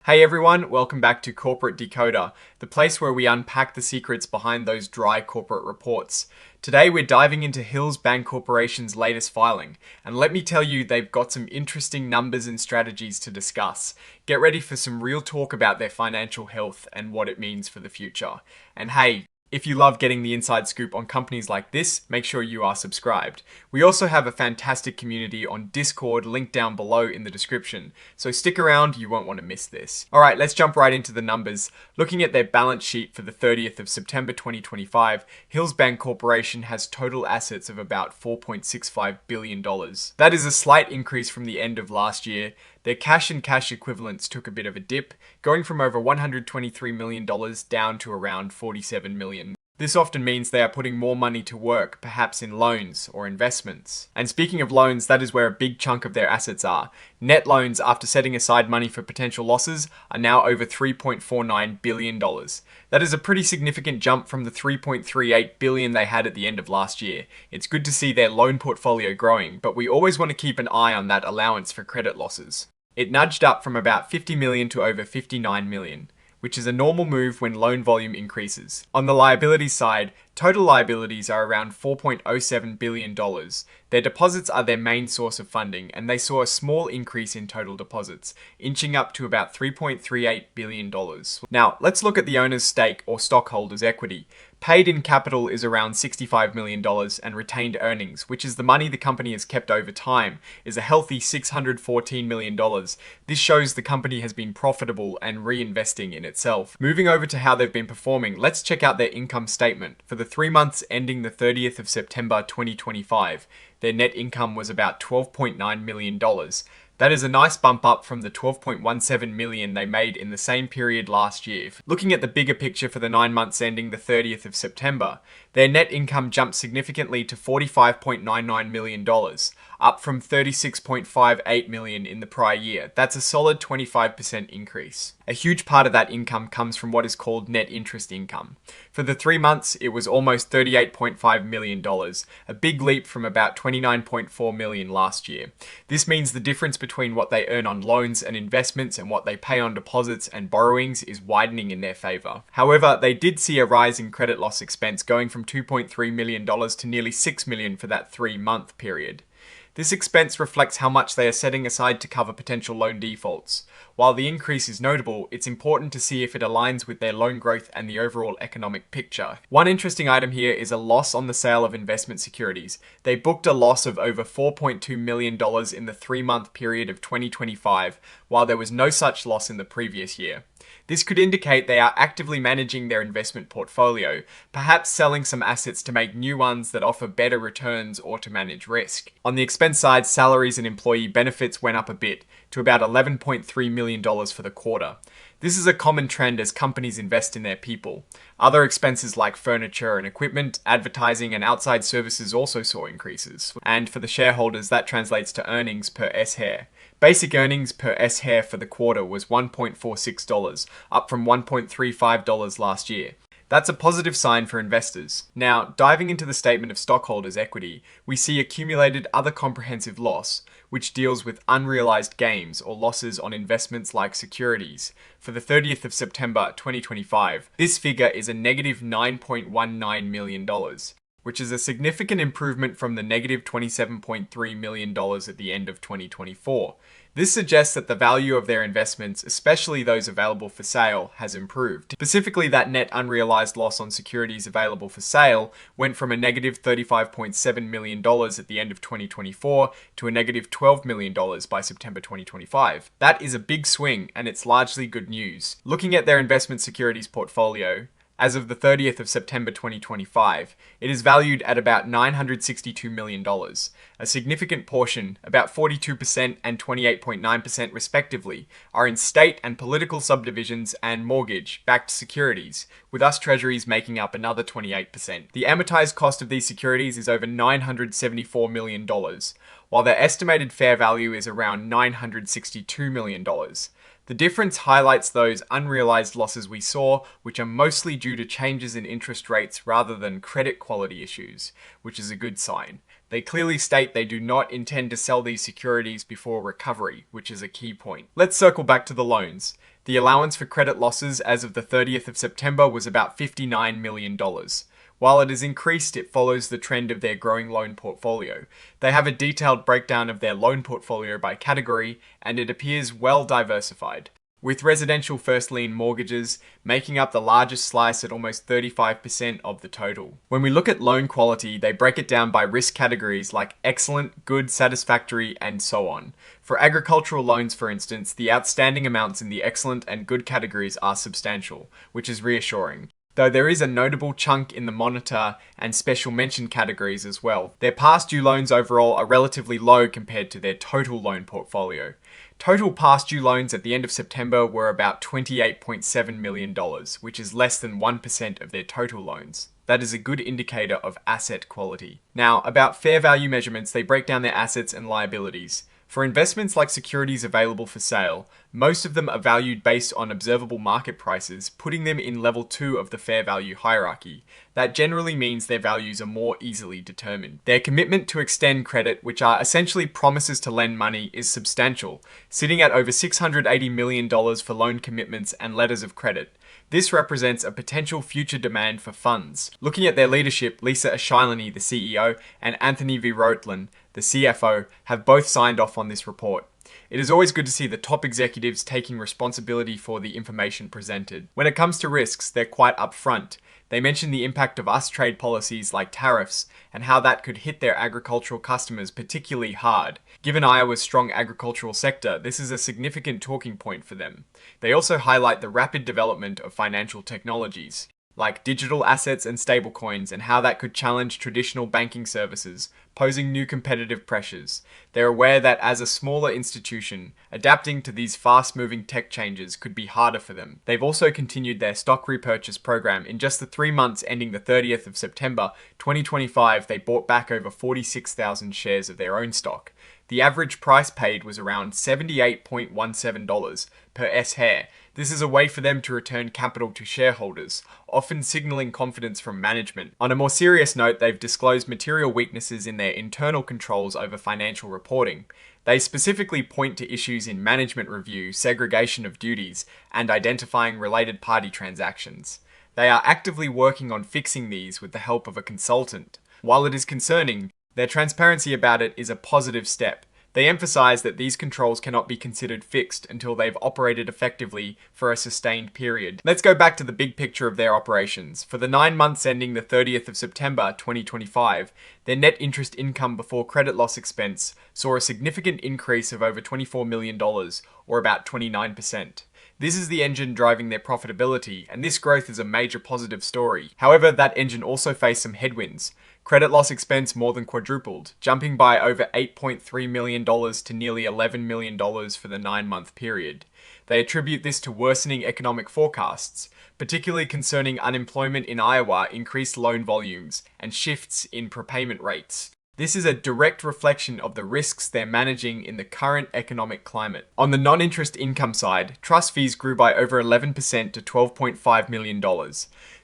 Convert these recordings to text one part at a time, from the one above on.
Hey everyone, welcome back to Corporate Decoder, the place where we unpack the secrets behind those dry corporate reports. Today we're diving into Hills Bancorporation's latest filing, and let me tell you, they've got some interesting numbers and strategies to discuss. Get ready for some real talk about their financial health and what it means for the future. And hey, if you love getting the inside scoop on companies like this, make sure you are subscribed. We also have a fantastic community on Discord linked down below in the description, so stick around, you won't want to miss this. Alright, let's jump right into the numbers. Looking at their balance sheet for the 30th of September 2025, Hills Bancorporation has total assets of about $4.65 billion. That is a slight increase from the end of last year. Their cash and cash equivalents took a bit of a dip, going from over $123 million down to around $47 million. This often means they are putting more money to work, perhaps in loans or investments. And speaking of loans, that is where a big chunk of their assets are. Net loans, after setting aside money for potential losses, are now over $3.49 billion. That is a pretty significant jump from the $3.38 billion they had at the end of last year. It's good to see their loan portfolio growing, but we always want to keep an eye on that allowance for credit losses. It nudged up from about $50 million to over $59 million, which is a normal move when loan volume increases. On the liabilities side, total liabilities are around $4.07 billion. Their deposits are their main source of funding, and they saw a small increase in total deposits, inching up to about $3.38 billion. Now, let's look at the owner's stake or stockholders' equity. Paid in capital is around $65 million, and retained earnings, which is the money the company has kept over time, is a healthy $614 million. This shows the company has been profitable and reinvesting in itself. Moving over to how they've been performing, let's check out their income statement. For the 3 months ending the 30th of September 2025, their net income was about $12.9 million. That is a nice bump up from the $12.17 million they made in the same period last year. Looking at the bigger picture for the 9 months ending the 30th of September, their net income jumped significantly to $45.99 million, up from $36.58 million in the prior year. That's a solid 25% increase. A huge part of that income comes from what is called net interest income. For the 3 months, it was almost $38.5 million, a big leap from about $29.4 million last year. This means the difference between what they earn on loans and investments and what they pay on deposits and borrowings is widening in their favor. However, they did see a rise in credit loss expense, going from $2.3 million to nearly $6 million for that 3-month period. This expense reflects how much they are setting aside to cover potential loan defaults. While the increase is notable, it's important to see if it aligns with their loan growth and the overall economic picture. One interesting item here is a loss on the sale of investment securities. They booked a loss of over $4.2 million in the 3-month period of 2025, while there was no such loss in the previous year. This could indicate they are actively managing their investment portfolio, perhaps selling some assets to make new ones that offer better returns or to manage risk. On the expense side, salaries and employee benefits went up a bit, to about $11.3 million for the quarter. This is a common trend as companies invest in their people. Other expenses like furniture and equipment, advertising, and outside services also saw increases. And for the shareholders, that translates to earnings per S-share. Basic earnings per S-share for the quarter was $1.46, up from $1.35 last year. That's a positive sign for investors. Now, diving into the statement of stockholders' equity, we see accumulated other comprehensive loss, which deals with unrealized gains or losses on investments like securities. For the 30th of September 2025, this figure is a negative $9.19 million. Which is a significant improvement from the negative $27.3 million at the end of 2024. This suggests that the value of their investments, especially those available for sale, has improved. Specifically, that net unrealized loss on securities available for sale went from a negative $35.7 million at the end of 2024 to a negative $12 million by September 2025. That is a big swing, and it's largely good news. Looking at their investment securities portfolio, as of the 30th of September 2025, it is valued at about $962 million. A significant portion, about 42% and 28.9% respectively, are in state and political subdivisions and mortgage-backed securities, with US Treasuries making up another 28%. The amortized cost of these securities is over $974 million, while their estimated fair value is around $962 million. The difference highlights those unrealized losses we saw, which are mostly due to changes in interest rates rather than credit quality issues, which is a good sign. They clearly state they do not intend to sell these securities before recovery, which is a key point. Let's circle back to the loans. The allowance for credit losses as of the 30th of September was about $59 million. While it has increased, it follows the trend of their growing loan portfolio. They have a detailed breakdown of their loan portfolio by category, and it appears well diversified, with residential first lien mortgages making up the largest slice at almost 35% of the total. When we look at loan quality, they break it down by risk categories like excellent, good, satisfactory, and so on. For agricultural loans, for instance, the outstanding amounts in the excellent and good categories are substantial, which is reassuring. Though there is a notable chunk in the monitor and special mention categories as well. Their past due loans overall are relatively low compared to their total loan portfolio. Total past due loans at the end of September were about $28.7 million, which is less than 1% of their total loans. That is a good indicator of asset quality. Now, about fair value measurements, they break down their assets and liabilities. For investments like securities available for sale, most of them are valued based on observable market prices, putting them in level 2 of the fair value hierarchy. That generally means their values are more easily determined. Their commitment to extend credit, which are essentially promises to lend money, is substantial, sitting at over $680 million for loan commitments and letters of credit. This represents a potential future demand for funds. Looking at their leadership, Lisa Ashilani, the CEO, and Anthony V. Rotland, the CFO, have both signed off on this report. It is always good to see the top executives taking responsibility for the information presented. When it comes to risks, they're quite upfront. They mention the impact of US trade policies like tariffs and how that could hit their agricultural customers particularly hard. Given Iowa's strong agricultural sector, this is a significant talking point for them. They also highlight the rapid development of financial technologies, like digital assets and stablecoins, and how that could challenge traditional banking services, posing new competitive pressures. They're aware that as a smaller institution, adapting to these fast-moving tech changes could be harder for them. They've also continued their stock repurchase program. In just the 3 months ending the 30th of September 2025, they bought back over 46,000 shares of their own stock. The average price paid was around $78.17 per S-share. This is a way for them to return capital to shareholders, often signaling confidence from management. On a more serious note, they've disclosed material weaknesses in their internal controls over financial reporting. They specifically point to issues in management review, segregation of duties, and identifying related party transactions. They are actively working on fixing these with the help of a consultant. While it is concerning, their transparency about it is a positive step. They emphasize that these controls cannot be considered fixed until they've operated effectively for a sustained period. Let's go back to the big picture of their operations. For the 9 months ending the 30th of September 2025, their net interest income before credit loss expense saw a significant increase of over $24 million, or about 29%. This is the engine driving their profitability, and this growth is a major positive story. However, that engine also faced some headwinds. Credit loss expense more than quadrupled, jumping by over $8.3 million to nearly $11 million for the 9-month period. They attribute this to worsening economic forecasts, particularly concerning unemployment in Iowa, increased loan volumes, and shifts in prepayment rates. This is a direct reflection of the risks they're managing in the current economic climate. On the non-interest income side, trust fees grew by over 11% to $12.5 million.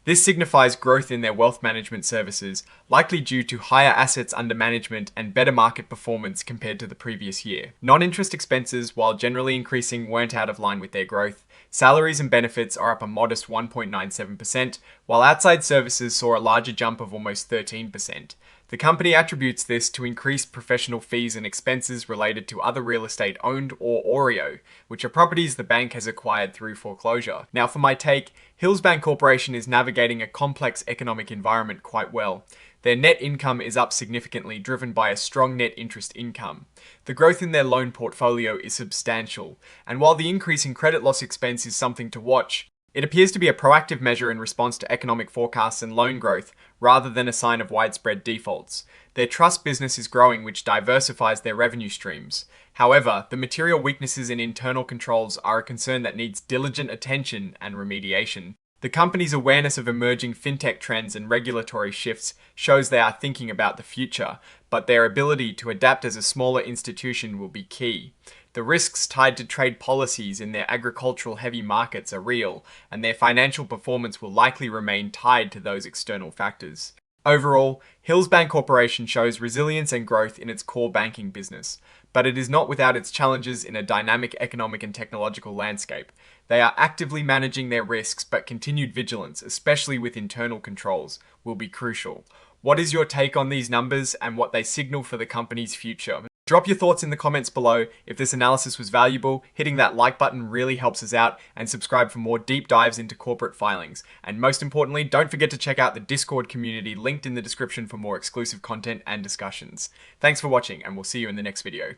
This signifies growth in their wealth management services, likely due to higher assets under management and better market performance compared to the previous year. Non-interest expenses, while generally increasing, weren't out of line with their growth. Salaries and benefits are up a modest 1.97%, while outside services saw a larger jump of almost 13%. The company attributes this to increased professional fees and expenses related to other real estate owned or OREO, which are properties the bank has acquired through foreclosure. Now for my take, Hills Bancorporation is navigating a complex economic environment quite well. Their net income is up significantly, driven by a strong net interest income. The growth in their loan portfolio is substantial, and while the increase in credit loss expense is something to watch, it appears to be a proactive measure in response to economic forecasts and loan growth, rather than a sign of widespread defaults. Their trust business is growing, which diversifies their revenue streams. However, the material weaknesses in internal controls are a concern that needs diligent attention and remediation. The company's awareness of emerging fintech trends and regulatory shifts shows they are thinking about the future, but their ability to adapt as a smaller institution will be key. The risks tied to trade policies in their agricultural-heavy markets are real, and their financial performance will likely remain tied to those external factors. Overall, Hills Bancorporation shows resilience and growth in its core banking business, but it is not without its challenges in a dynamic economic and technological landscape. They are actively managing their risks, but continued vigilance, especially with internal controls, will be crucial. What is your take on these numbers and what they signal for the company's future? Drop your thoughts in the comments below. If this analysis was valuable, hitting that like button really helps us out, and subscribe for more deep dives into corporate filings. And most importantly, don't forget to check out the Discord community linked in the description for more exclusive content and discussions. Thanks for watching, and we'll see you in the next video.